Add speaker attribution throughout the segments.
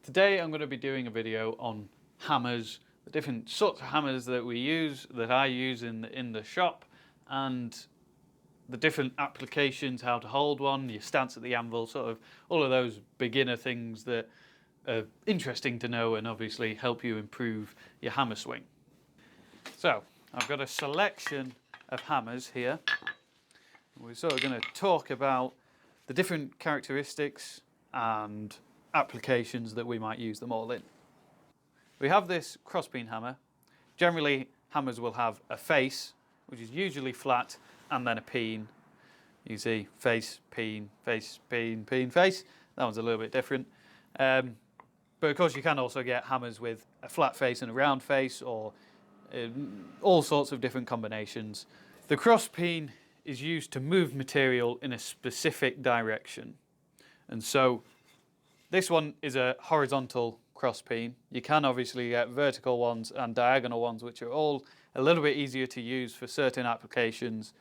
Speaker 1: Today I'm going to be doing a video on hammers, the different sorts of hammers that I use in the shop, and the different applications, how to hold one, your stance at the anvil, sort of all of those beginner things that are interesting to know and obviously help you improve your hammer swing. So I've got a selection of hammers here. We're sort of going to talk about the different characteristics and applications that we might use them all in. We have this crossbeam hammer. Generally, hammers will have a face, which is usually flat, and then a peen. You see face, peen, face, peen, peen, face. That one's a little bit different. But of course you can also get hammers with a flat face and a round face, or all sorts of different combinations. The crossbeam is used to move material in a specific direction. And so this one is a horizontal crossbeam. You can obviously get vertical ones and diagonal ones, which are all a little bit easier to use for certain applications.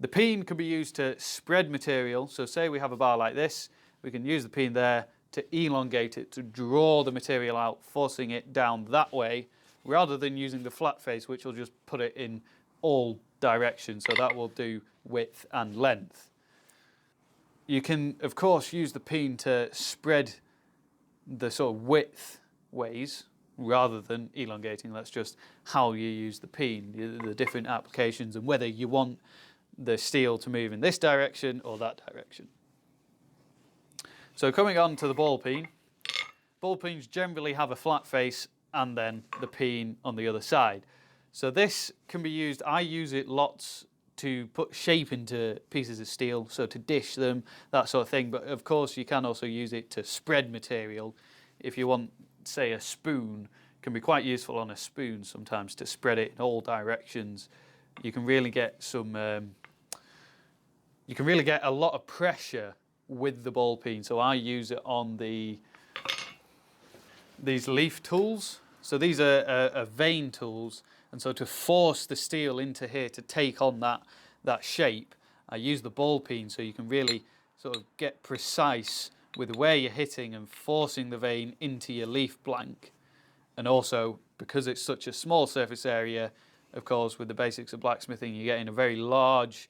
Speaker 1: The peen can be used to spread material. So say we have a bar like this, we can use the peen there to elongate it, to draw the material out, forcing it down that way, rather than using the flat face, which will just put it in all directions. So that will do width and length. You can, of course, use the peen to spread the sort of width ways rather than elongating. That's just how you use the peen, the different applications, and whether you want the steel to move in this direction or that direction. So coming on to the ball peen. Ball peens generally have a flat face and then the peen on the other side. So this can be used, I use it lots to put shape into pieces of steel, so to dish them, that sort of thing. But of course you can also use it to spread material. If you want, say, a spoon, it can be quite useful on a spoon sometimes to spread it in all directions. You can really get some, you can really get a lot of pressure with the ball peen. So I use it on these leaf tools. So these are vane tools, and so to force the steel into here to take on that shape, I use the ball peen, so you can really sort of get precise with where you're hitting and forcing the vane into your leaf blank. And also, because it's such a small surface area, of course, with the basics of blacksmithing, you're getting a very large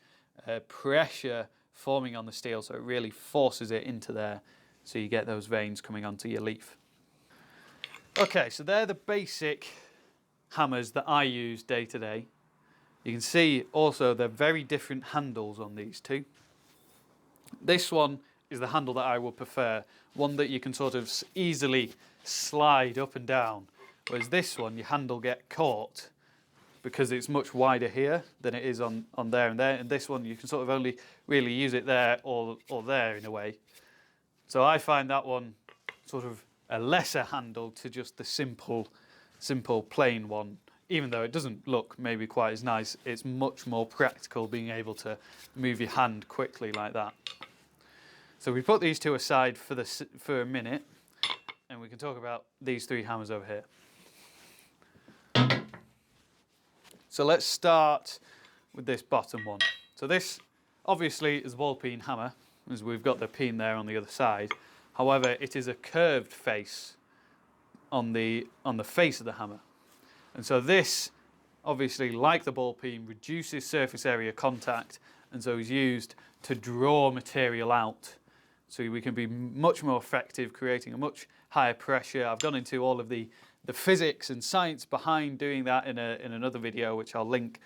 Speaker 1: pressure forming on the steel, so it really forces it into there, so you get those veins coming onto your leaf. Okay, so they're the basic hammers that I use day to day. You can see also they're very different handles on these two. This one is the handle that I would prefer, one that you can sort of easily slide up and down, whereas this one, your handle get caught because it's much wider here than it is on there and there, and this one you can sort of only really use it there or there in a way. So I find that one sort of a lesser handle to just the simple plain one. Even though it doesn't look maybe quite as nice, it's much more practical being able to move your hand quickly like that. So we put these two aside for a minute, and we can talk about these three hammers over here. So let's start with this bottom one. So this obviously is a ball peen hammer, as we've got the peen there on the other side. However, it is a curved face on the face of the hammer. And so this, obviously, like the ball peen, reduces surface area contact, and so is used to draw material out. So we can be much more effective, creating a much higher pressure. I've gone into all of the physics and science behind doing that in another video, which I'll link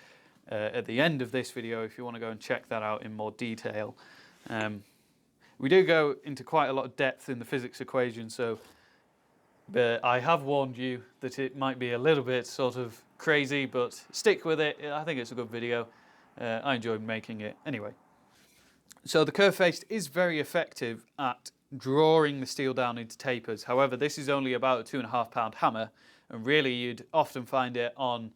Speaker 1: at the end of this video if you want to go and check that out in more detail. We do go into quite a lot of depth in the physics equation, but I have warned you that it might be a little bit sort of crazy, but stick with it. I think it's a good video. I enjoyed making it anyway. So the curved face is very effective at drawing the steel down into tapers. However, this is only about a 2.5 pound hammer, and really you'd often find it on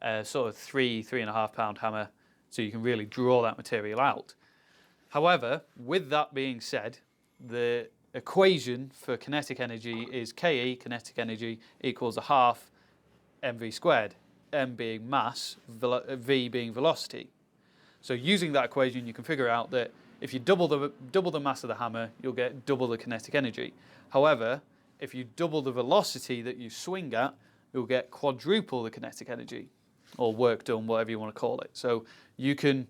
Speaker 1: a sort of 3.5 pound hammer, so you can really draw that material out. However, with that being said, the equation for kinetic energy is Ke, kinetic energy, equals a half mv squared, m being mass, v being velocity. So using that equation, you can figure out that if you double the mass of the hammer, you'll get double the kinetic energy. However, if you double the velocity that you swing at, you'll get quadruple the kinetic energy, or work done, whatever you want to call it. So you can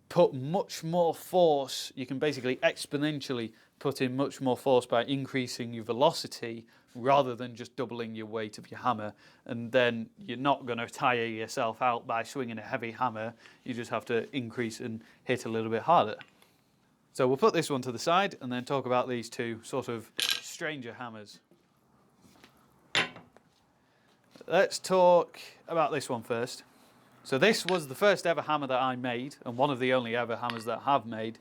Speaker 1: put much more force, you can basically exponentially put in much more force by increasing your velocity rather than just doubling your weight of your hammer. And then you're not going to tire yourself out by swinging a heavy hammer. You just have to increase and hit a little bit harder. So we'll put this one to the side and then talk about these two sort of stranger hammers. Let's talk about this one first. So this was the first ever hammer that I made, and one of the only ever hammers that I have made.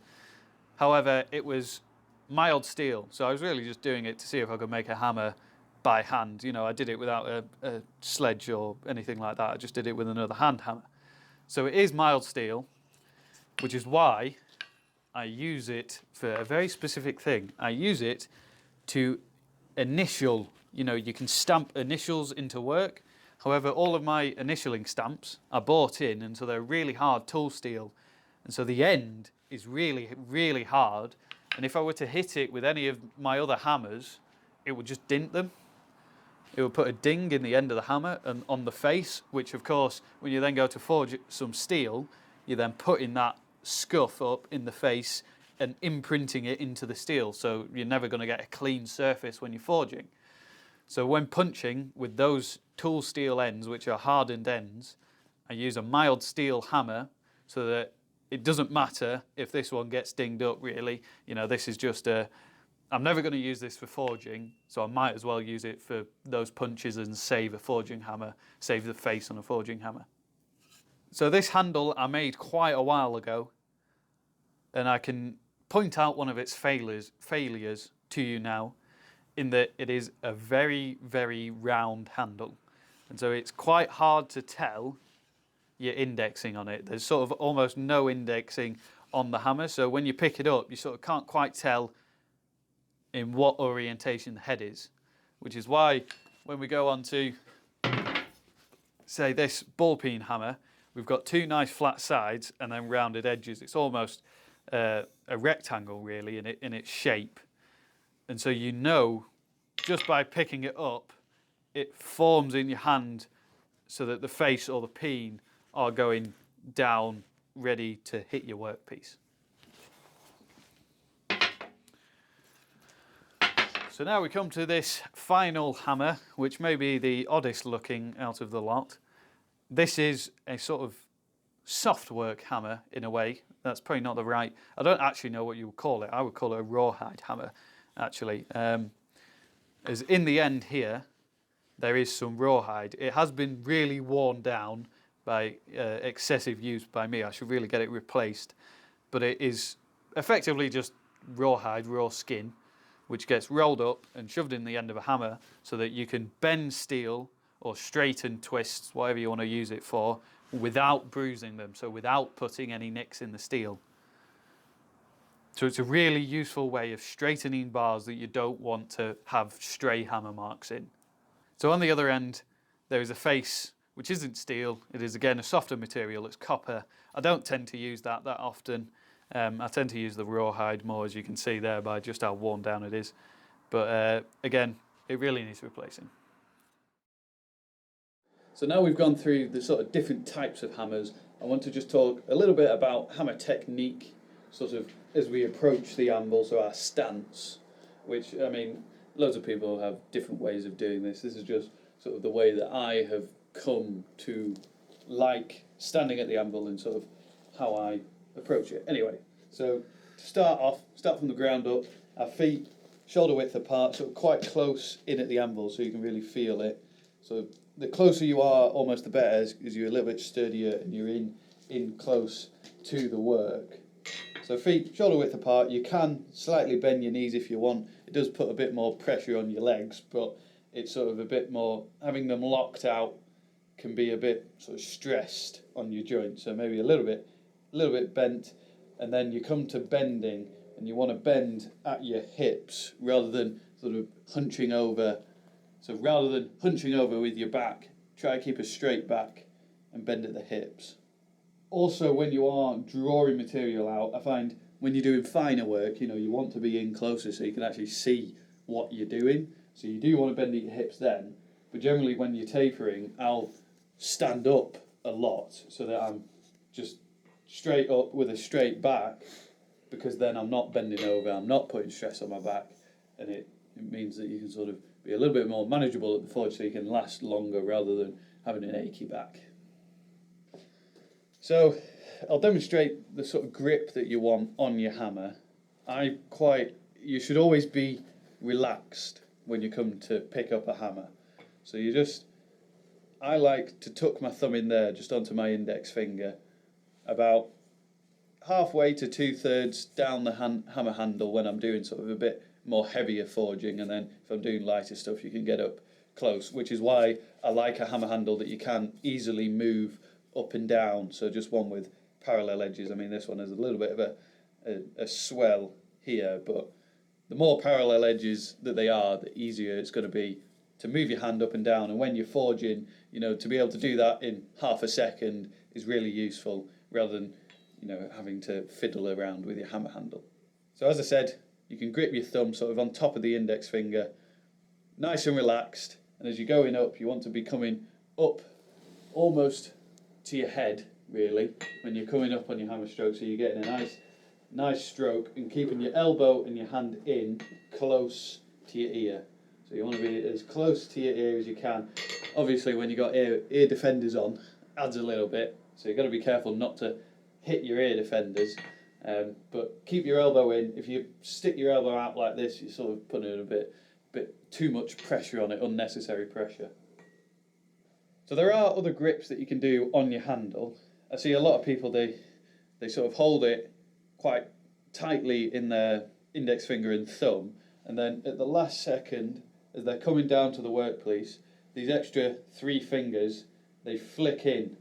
Speaker 1: However, it was mild steel, so I was really just doing it to see if I could make a hammer by hand. You know, I did it without a sledge or anything like that. I just did it with another hand hammer. So it is mild steel, which is why I use it for a very specific thing. I use it to initial, you know, you can stamp initials into work. However, all of my initialing stamps are bought in, and so they're really hard tool steel. And so the end is really, really hard. And if I were to hit it with any of my other hammers, it would just dint them. It would put a ding in the end of the hammer and on the face, which of course, when you then go to forge some steel, you're then putting that scuff up in the face and imprinting it into the steel. So you're never going to get a clean surface when you're forging. So when punching with those tool steel ends, which are hardened ends, I use a mild steel hammer so that it doesn't matter if this one gets dinged up really. You know, this is just I'm never going to use this for forging, so I might as well use it for those punches and save a forging hammer, save the face on a forging hammer. So this handle I made quite a while ago, and I can point out one of its failures to you now, in that it is a very, very round handle. And so it's quite hard to tell your indexing on it. There's sort of almost no indexing on the hammer. So when you pick it up, you sort of can't quite tell in what orientation the head is. Which is why when we go on to, say, this ball peen hammer, we've got two nice flat sides and then rounded edges. It's almost a rectangle really in its shape. And so you know, just by picking it up, it forms in your hand so that the face or the peen are going down, ready to hit your workpiece. So now we come to this final hammer, which may be the oddest looking out of the lot. This is a sort of soft work hammer in a way. That's probably not the right, I don't actually know what you would call it. I would call it a rawhide hammer, actually. As in the end here, there is some rawhide. It has been really worn down by excessive use by me. I should really get it replaced. But it is effectively just rawhide, raw skin, which gets rolled up and shoved in the end of a hammer so that you can bend steel or straighten twists, whatever you want to use it for, without bruising them, so without putting any nicks in the steel. So it's a really useful way of straightening bars that you don't want to have stray hammer marks in. So on the other end, there is a face which isn't steel. It is again a softer material, it's copper. I don't tend to use that often. I tend to use the rawhide more, as you can see there by just how worn down it is. But again, it really needs replacing. So now we've gone through the sort of different types of hammers, I want to just talk a little bit about hammer technique, sort of as we approach the anvil, so our stance, which, I mean, loads of people have different ways of doing this. This is just sort of the way that I have come to like standing at the anvil and sort of how I approach it. Anyway, so to start off, start from the ground up, our feet shoulder width apart, sort of quite close in at the anvil so you can really feel it. So the closer you are, almost the better, as you're a little bit sturdier and you're in close to the work. So feet shoulder width apart. You can slightly bend your knees if you want. It does put a bit more pressure on your legs, but it's sort of a bit more, having them locked out can be a bit sort of stressed on your joints. So maybe a little bit bent, and then you come to bending and you want to bend at your hips rather than sort of hunching over. So rather than hunching over with your back, try to keep a straight back and bend at the hips. Also, when you are drawing material out, I find when you're doing finer work, you know, you want to be in closer so you can actually see what you're doing. So you do want to bend at your hips then, but generally when you're tapering, I'll stand up a lot so that I'm just straight up with a straight back, because then I'm not bending over, I'm not putting stress on my back, and it means that you can sort of be a little bit more manageable at the forge, so you can last longer rather than having an achy back. So I'll demonstrate the sort of grip that you want on your hammer. You should always be relaxed when you come to pick up a hammer. So I like to tuck my thumb in there just onto my index finger, about halfway to 2/3 down the hammer handle when I'm doing sort of a bit more heavier forging, and then if I'm doing lighter stuff you can get up close, which is why I like a hammer handle that you can easily move up and down, so just one with parallel edges. I mean, this one has a little bit of a swell here, but the more parallel edges that they are, the easier it's going to be to move your hand up and down, and when you're forging, to be able to do that in half a second is really useful, rather than having to fiddle around with your hammer handle. So as I said, you can grip your thumb sort of on top of the index finger, nice and relaxed, and as you're going up, you want to be coming up almost to your head, really, when you're coming up on your hammer stroke, so you're getting a nice stroke and keeping your elbow and your hand in close to your ear. So you want to be as close to your ear as you can. Obviously when you've got ear defenders on, adds a little bit, so you've got to be careful not to hit your ear defenders, but keep your elbow in. If you stick your elbow out like this, you're sort of putting a bit too much pressure on it, unnecessary pressure. So there are other grips that you can do on your handle. I see a lot of people, they sort of hold it quite tightly in their index finger and thumb, and then at the last second, as they're coming down to the workpiece, these extra 3 fingers, they flick in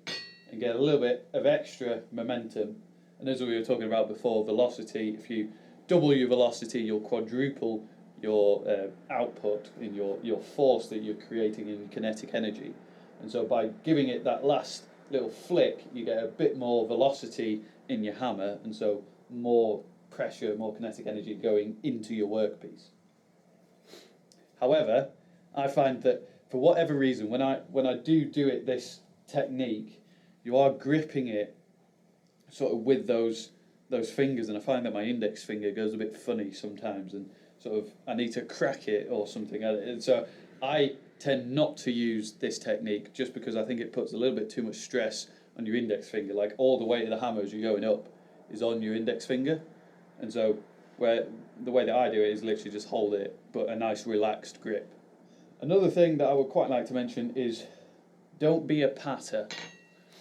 Speaker 1: and get a little bit of extra momentum. And as we were talking about before, velocity, if you double your velocity, you'll quadruple your output in your force that you're creating in kinetic energy. And so by giving it that last little flick, you get a bit more velocity in your hammer, and so more pressure, more kinetic energy going into your workpiece. However, I find that for whatever reason, when I do it this technique, you are gripping it sort of with those fingers, and I find that my index finger goes a bit funny sometimes, and sort of I need to crack it or something. And so I tend not to use this technique, just because I think it puts a little bit too much stress on your index finger. Like, all the weight of the hammer as you're going up is on your index finger, and so the way that I do it is literally just hold it, but a nice relaxed grip. Another thing that I would quite like to mention is don't be a patter.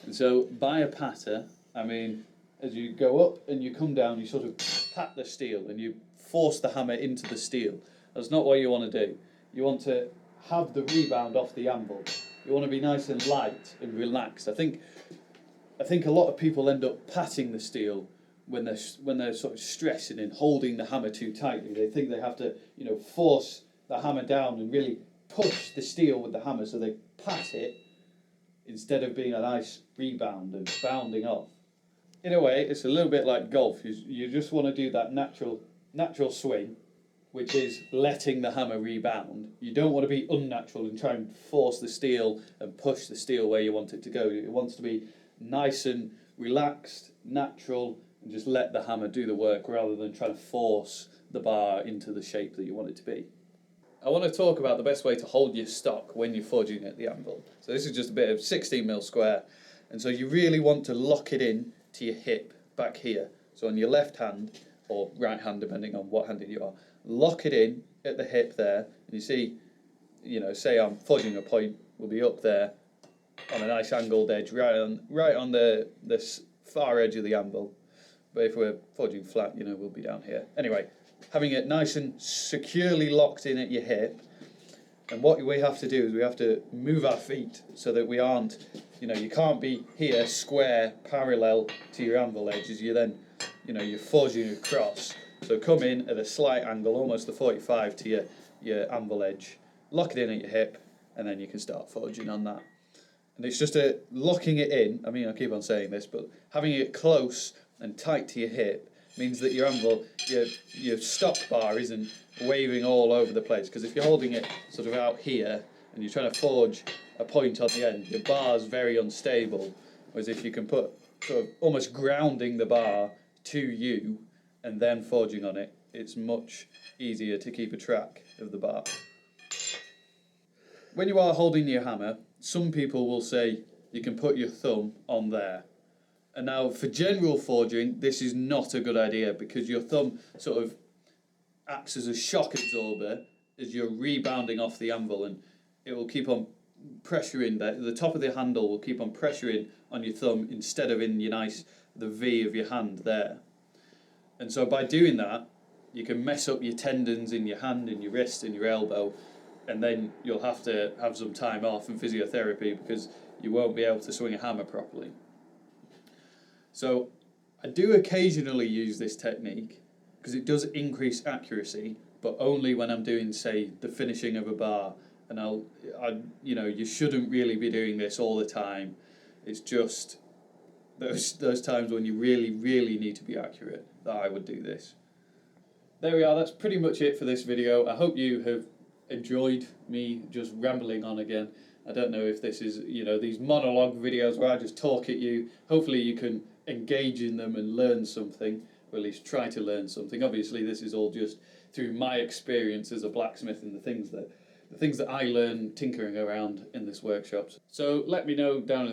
Speaker 1: And so by a patter, I mean as you go up and you come down, you sort of pat the steel and you force the hammer into the steel. That's not what you want to do. You want to have the rebound off the anvil. You want to be nice and light and relaxed. I think a lot of people end up patting the steel when they're sort of stressing and holding the hammer too tightly. They think they have to, force the hammer down and really push the steel with the hammer, so they pat it instead of being a nice rebound and bounding off. In a way, it's a little bit like golf. You just want to do that natural swing, which is letting the hammer rebound. You don't want to be unnatural and try and force the steel and push the steel where you want it to go. It wants to be nice and relaxed, natural, and just let the hammer do the work rather than trying to force the bar into the shape that you want it to be. I want to talk about the best way to hold your stock when you're forging at the anvil. So this is just a bit of 16mm square, and so you really want to lock it in to your hip back here. So on your left hand, or right hand depending on what handed you are, lock it in at the hip there, and you see, say I'm forging a point, will be up there on a nice angled edge, right on the far edge of the anvil. But if we're forging flat, we'll be down here. Anyway, having it nice and securely locked in at your hip, and what we have to do is we have to move our feet so that we aren't, you can't be here square parallel to your anvil edge as you then, you're forging across. So come in at a slight angle, almost the 45 to your anvil edge, lock it in at your hip, and then you can start forging on that. And it's just locking it in. I mean, I keep on saying this, but having it close and tight to your hip
Speaker 2: means that your anvil, your stock bar isn't waving all over the place. Because if you're holding it sort of out here and you're trying to forge a point on the end, your bar's very unstable. Whereas if you can put sort of almost grounding the bar to you and then forging on it, it's much easier to keep a track of the bar. When you are holding your hammer, some people will say you can put your thumb on there. And now for general forging, this is not a good idea because your thumb sort of acts as a shock absorber as you're rebounding off the anvil, and it will keep on pressuring, the top of the handle will keep on pressuring on your thumb instead of in the V of your hand there. And so by doing that, you can mess up your tendons in your hand and your wrist and your elbow, and then you'll have to have some time off and physiotherapy because you won't be able to swing a hammer properly. So I do occasionally use this technique because it does increase accuracy, but only when I'm doing, say, the finishing of a bar. And you shouldn't really be doing this all the time. It's just those times when you really, really need to be accurate that I would do this. There we are, that's pretty much it for this video. I hope you have enjoyed me just rambling on again. I don't know if this is, these monologue videos where I just talk at you. Hopefully you can engage in them and learn something, or at least try to learn something. Obviously this is all just through my experience as a blacksmith and the things that I learn tinkering around in this workshop. So let me know down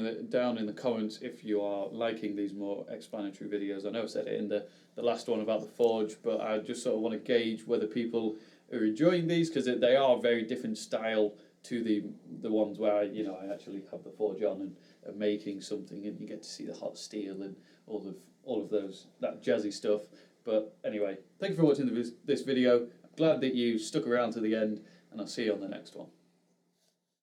Speaker 2: in the comments if you are liking these more explanatory videos. I know I said it in the last one about the forge, but I just sort of want to gauge whether people are enjoying these, because they are very different style to the ones where I actually have the forge on and making something, and you get to see the hot steel and all of that jazzy stuff. But anyway, thank you for watching this video. I'm glad that you stuck around to the end, and I'll see you on the next one.